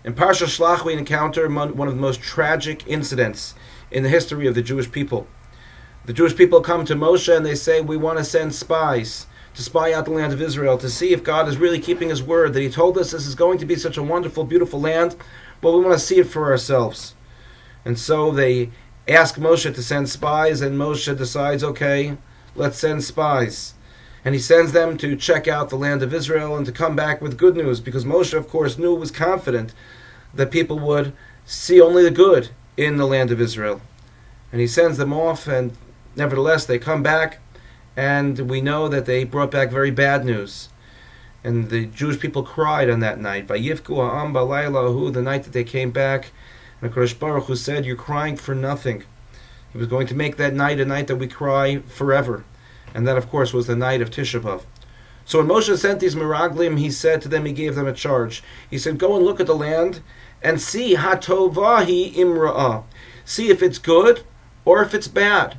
In Parsha Shlach, we encounter one of the most tragic incidents in the history of the Jewish people. The Jewish people come to Moshe and they say, we want to send spies to spy out the land of Israel, to see if God is really keeping his word, that he told us this is going to be such a wonderful, beautiful land, but we want to see it for ourselves. And so they ask Moshe to send spies, and Moshe decides, okay, let's send spies. And he sends them to check out the land of Israel and to come back with good news, because Moshe, of course, was confident that people would see only the good in the land of Israel. And he sends them off, and nevertheless they come back, and we know that they brought back very bad news. And the Jewish people cried on that night. Vayivku ha'am b'laylahu, the night that they came back. And HaKadosh Baruch Hu said, you're crying for nothing. He was going to make that night a night that we cry forever. And that, of course, was the night of Tisha B'Av. So when Moshe sent these Meraglim, he said to them, he gave them a charge. He said, go and look at the land and see hatovahi imra'ah. See if it's good or if it's bad.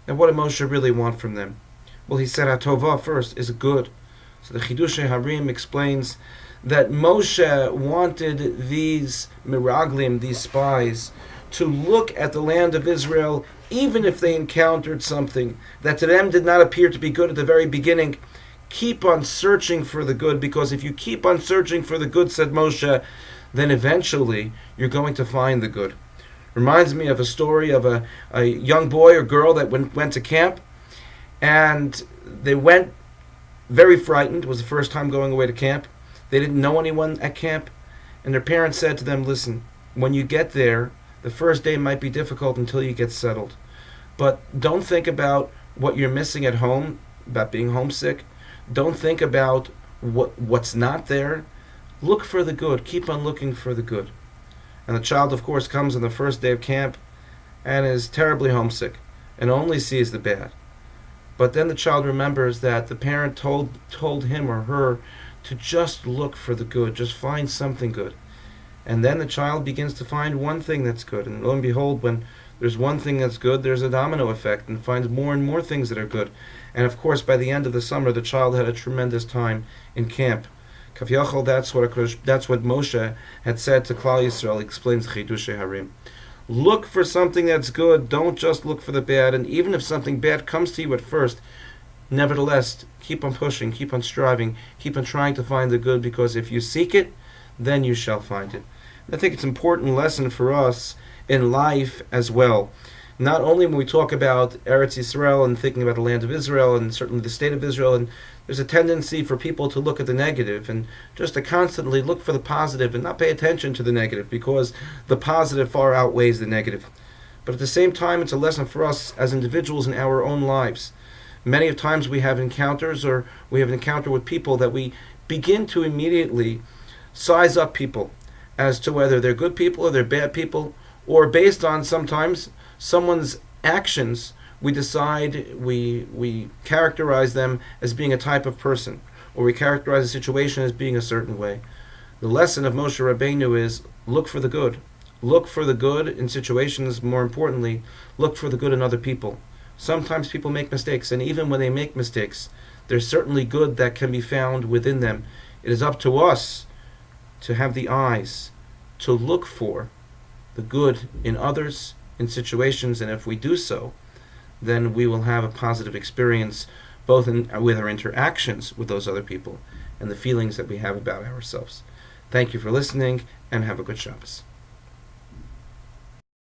And what did Moshe really want from them? Well, he said hatovah first, is good. So the Chidushei Harim explains that Moshe wanted these Meraglim, these spies, to look at the land of Israel even if they encountered something that to them did not appear to be good at the very beginning. Keep on searching for the good, because if you keep on searching for the good, said Moshe, then eventually you're going to find the good. Reminds me of a story of a young boy or girl that went to camp, and they went very frightened. It was the first time going away to camp. They didn't know anyone at camp, and their parents said to them, listen, when you get there, the first day might be difficult until you get settled. But don't think about what you're missing at home, about being homesick. Don't think about what's not there. Look for the good. Keep on looking for the good. And the child, of course, comes on the first day of camp and is terribly homesick and only sees the bad. But then the child remembers that the parent told him or her to just look for the good, just find something good. And then the child begins to find one thing that's good. And lo and behold, when there's one thing that's good, there's a domino effect, and finds more and more things that are good. And of course, by the end of the summer, the child had a tremendous time in camp. Kafyachol, that's what Moshe had said to Klal Yisrael, explains Chidushei Harim. Look for something that's good, don't just look for the bad, and even if something bad comes to you at first, nevertheless, keep on pushing, keep on striving, keep on trying to find the good, because if you seek it, then you shall find it. And I think it's an important lesson for us in life as well. Not only when we talk about Eretz Yisrael and thinking about the land of Israel and certainly the state of Israel, and there's a tendency for people to look at the negative and just to constantly look for the positive and not pay attention to the negative, because the positive far outweighs the negative. But at the same time, it's a lesson for us as individuals in our own lives. Many of times we have encounters, or we have an encounter with people that we begin to immediately size up people as to whether they're good people or they're bad people, or based on sometimes someone's actions, we decide, we characterize them as being a type of person, or we characterize a situation as being a certain way. The lesson of Moshe Rabbeinu is look for the good. Look for the good in situations, more importantly, look for the good in other people. Sometimes people make mistakes, and even when they make mistakes, there's certainly good that can be found within them. It is up to us to have the eyes to look for the good in others, in situations, and if we do so, then we will have a positive experience both with our interactions with those other people and the feelings that we have about ourselves. Thank you for listening, and have a good Shabbos.